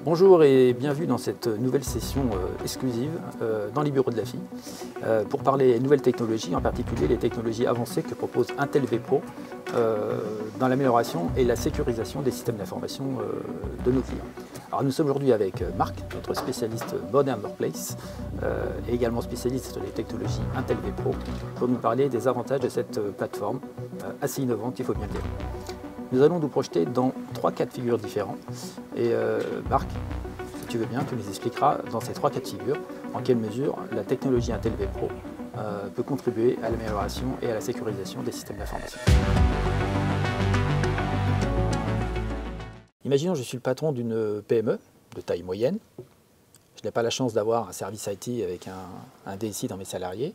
Bonjour et bienvenue dans cette nouvelle session exclusive dans les bureaux de l'AFI pour parler nouvelles technologies, en particulier les technologies avancées que propose Intel vPro dans l'amélioration et la sécurisation des systèmes d'information de nos clients. Alors nous sommes aujourd'hui avec Marc, notre spécialiste Modern Workplace et également spécialiste des technologies Intel vPro pour nous parler des avantages de cette plateforme assez innovante, il faut bien le dire. Nous allons nous projeter dans 3 cas de figure différents. Et Marc, si tu veux bien, tu nous expliqueras dans ces 3 cas de figure en quelle mesure la technologie Intel vPro peut contribuer à l'amélioration et à la sécurisation des systèmes d'information. Imaginons que je suis le patron d'une PME de taille moyenne. Je n'ai pas la chance d'avoir un service IT avec un DSI dans mes salariés.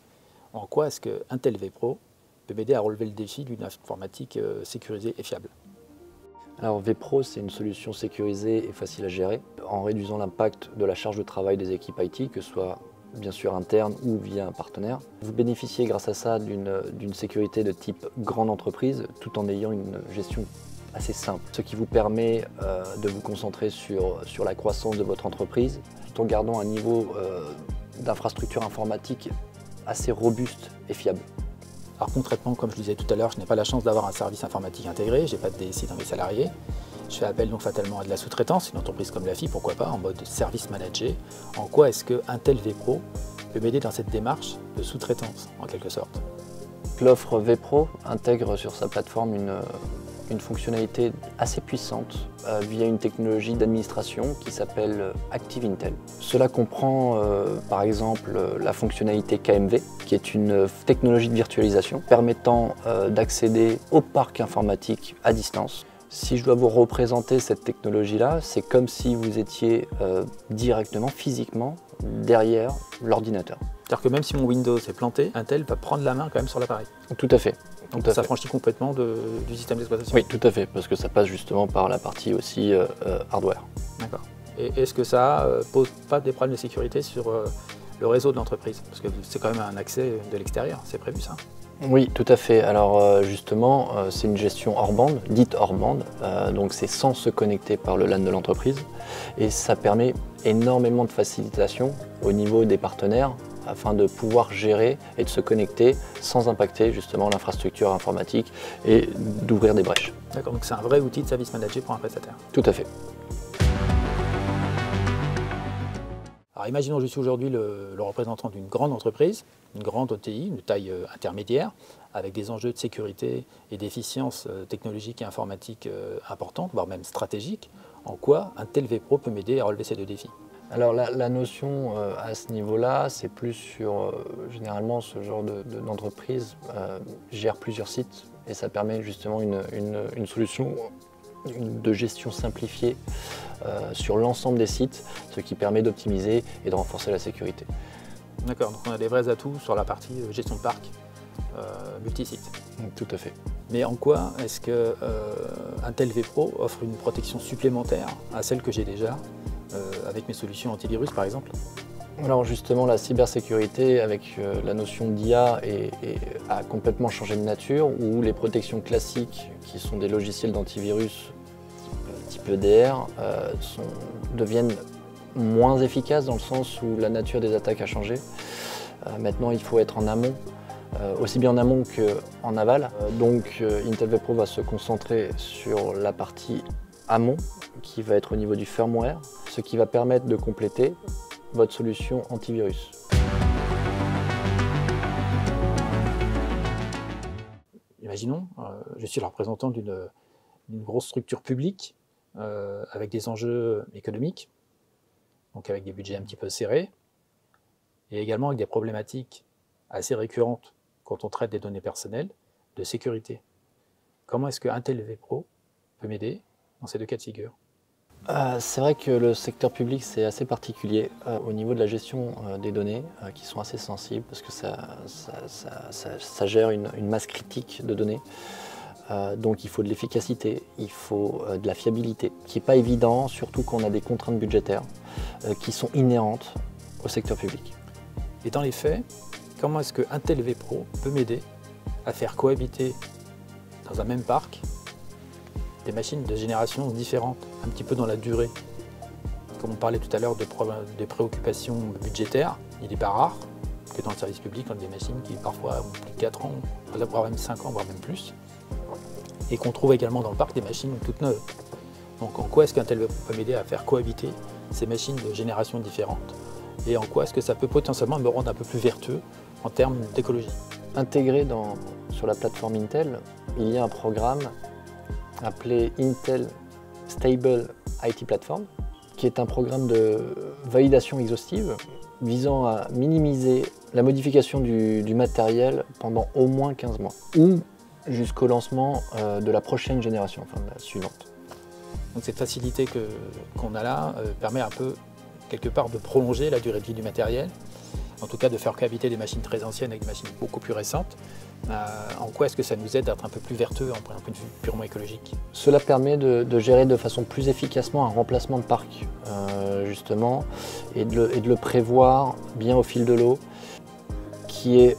En quoi est-ce que Intel vPro peut m'aider à relever le défi d'une informatique sécurisée et fiable? Alors vPro, c'est une solution sécurisée et facile à gérer en réduisant l'impact de la charge de travail des équipes IT, que ce soit bien sûr interne ou via un partenaire. Vous bénéficiez grâce à ça d'une sécurité de type grande entreprise tout en ayant une gestion assez simple, ce qui vous permet de vous concentrer sur la croissance de votre entreprise tout en gardant un niveau d'infrastructure informatique assez robuste et fiable. Alors concrètement, comme je le disais tout à l'heure, je n'ai pas la chance d'avoir un service informatique intégré, je n'ai pas de DSI dans mes salariés. Je fais appel donc fatalement à de la sous-traitance, une entreprise comme l'AFI, pourquoi pas, en mode service managé. En quoi est-ce que Intel vPro peut m'aider dans cette démarche de sous-traitance, en quelque sorte? L'offre vPro intègre sur sa plateforme une fonctionnalité assez puissante via une technologie d'administration qui s'appelle ActiveIntel. Cela comprend par exemple la fonctionnalité KMV, qui est une technologie de virtualisation permettant d'accéder au parc informatique à distance. Si je dois vous représenter cette technologie-là, c'est comme si vous étiez directement, physiquement, derrière l'ordinateur. C'est-à-dire que même si mon Windows est planté, Intel va prendre la main quand même sur l'appareil. Tout à fait. Donc ça franchit complètement du système d'exploitation. Oui, tout à fait, parce que ça passe justement par la partie aussi hardware. D'accord. Et est-ce que ça pose pas des problèmes de sécurité sur le réseau de l'entreprise? Parce que c'est quand même un accès de l'extérieur, c'est prévu ça? Oui, tout à fait. Alors justement, c'est une gestion hors bande, dite hors bande, donc c'est sans se connecter par le LAN de l'entreprise et ça permet énormément de facilitation au niveau des partenaires afin de pouvoir gérer et de se connecter sans impacter justement l'infrastructure informatique et d'ouvrir des brèches. D'accord, donc c'est un vrai outil de service managé pour un prestataire. Tout à fait. Alors imaginons que je suis aujourd'hui le représentant d'une grande entreprise, une grande OTI, une taille intermédiaire, avec des enjeux de sécurité et d'efficience technologique et informatique importantes, voire même stratégiques. En quoi Intel vPro peut m'aider à relever ces 2 défis? Alors la notion à ce niveau-là, c'est plus sur, généralement ce genre d'entreprise gère plusieurs sites et ça permet justement une solution de gestion simplifiée sur l'ensemble des sites, ce qui permet d'optimiser et de renforcer la sécurité. D'accord, donc on a des vrais atouts sur la partie gestion de parc multisite. Tout à fait. Mais en quoi est-ce que Intel vPro offre une protection supplémentaire à celle que j'ai déjà avec mes solutions antivirus par exemple? Alors justement, la cybersécurité avec la notion d'IA a complètement changé de nature, où les protections classiques, qui sont des logiciels d'antivirus type EDR, deviennent moins efficaces dans le sens où la nature des attaques a changé. Maintenant, il faut être en amont, aussi bien en amont qu'en aval. Donc Intel vPro va se concentrer sur la partie amont, qui va être au niveau du firmware, ce qui va permettre de compléter votre solution antivirus. Imaginons, je suis le représentant d'une grosse structure publique avec des enjeux économiques, donc avec des budgets un petit peu serrés, et également avec des problématiques assez récurrentes quand on traite des données personnelles de sécurité. Comment est-ce que Intel vPro peut m'aider dans ces 2 cas de figure? C'est vrai que le secteur public, c'est assez particulier au niveau de la gestion des données qui sont assez sensibles parce que ça gère une masse critique de données. Donc il faut de l'efficacité, il faut de la fiabilité, qui n'est pas évident, surtout quand on a des contraintes budgétaires qui sont inhérentes au secteur public. Et dans les faits, comment est-ce que Intel vPro peut m'aider à faire cohabiter dans un même parc des machines de génération différentes, un petit peu dans la durée. Comme on parlait tout à l'heure de préoccupations budgétaires, il n'est pas rare que dans le service public, on a des machines qui parfois ont plus de 4 ans, voire même 5 ans, voire même plus, et qu'on trouve également dans le parc des machines toutes neuves. Donc en quoi est-ce qu'un tel peut m'aider à faire cohabiter ces machines de génération différentes? Et en quoi est-ce que ça peut potentiellement me rendre un peu plus vertueux en termes d'écologie? Intégré sur la plateforme Intel, il y a un programme appelé Intel Stable IT Platform, qui est un programme de validation exhaustive visant à minimiser la modification du matériel pendant au moins 15 mois, ou jusqu'au lancement de la prochaine génération, enfin de la suivante. Donc cette facilité qu'on a là permet un peu, quelque part, de prolonger la durée de vie du matériel, en tout cas de faire cohabiter des machines très anciennes avec des machines beaucoup plus récentes. En quoi est-ce que ça nous aide à être un peu plus vertueux en point de vue purement écologique? Cela permet de gérer de façon plus efficacement un remplacement de parc, justement, et de le prévoir bien au fil de l'eau, qui est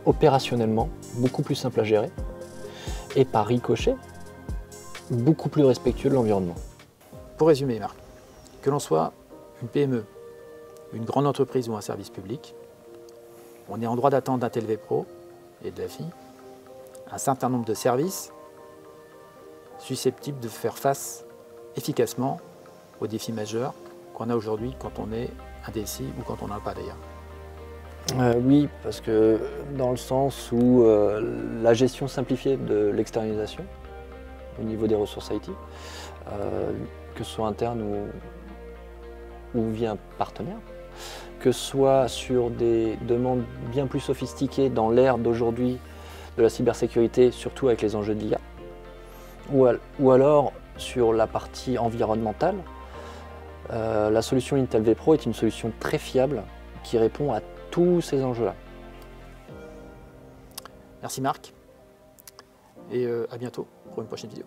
opérationnellement beaucoup plus simple à gérer, et par ricochet, beaucoup plus respectueux de l'environnement. Pour résumer, Marc, que l'on soit une PME, une grande entreprise ou un service public, on est en droit d'attendre d'Intel vPro et de l'AFI un certain nombre de services susceptibles de faire face efficacement aux défis majeurs qu'on a aujourd'hui quand on est un DSI ou quand on n'en a pas d'ailleurs. Oui, parce que dans le sens où la gestion simplifiée de l'externalisation au niveau des ressources IT, que ce soit interne ou via un partenaire, que ce soit sur des demandes bien plus sophistiquées dans l'ère d'aujourd'hui de la cybersécurité, surtout avec les enjeux de l'IA, ou alors sur la partie environnementale, la solution Intel vPro est une solution très fiable qui répond à tous ces enjeux-là. Merci Marc, et à bientôt pour une prochaine vidéo.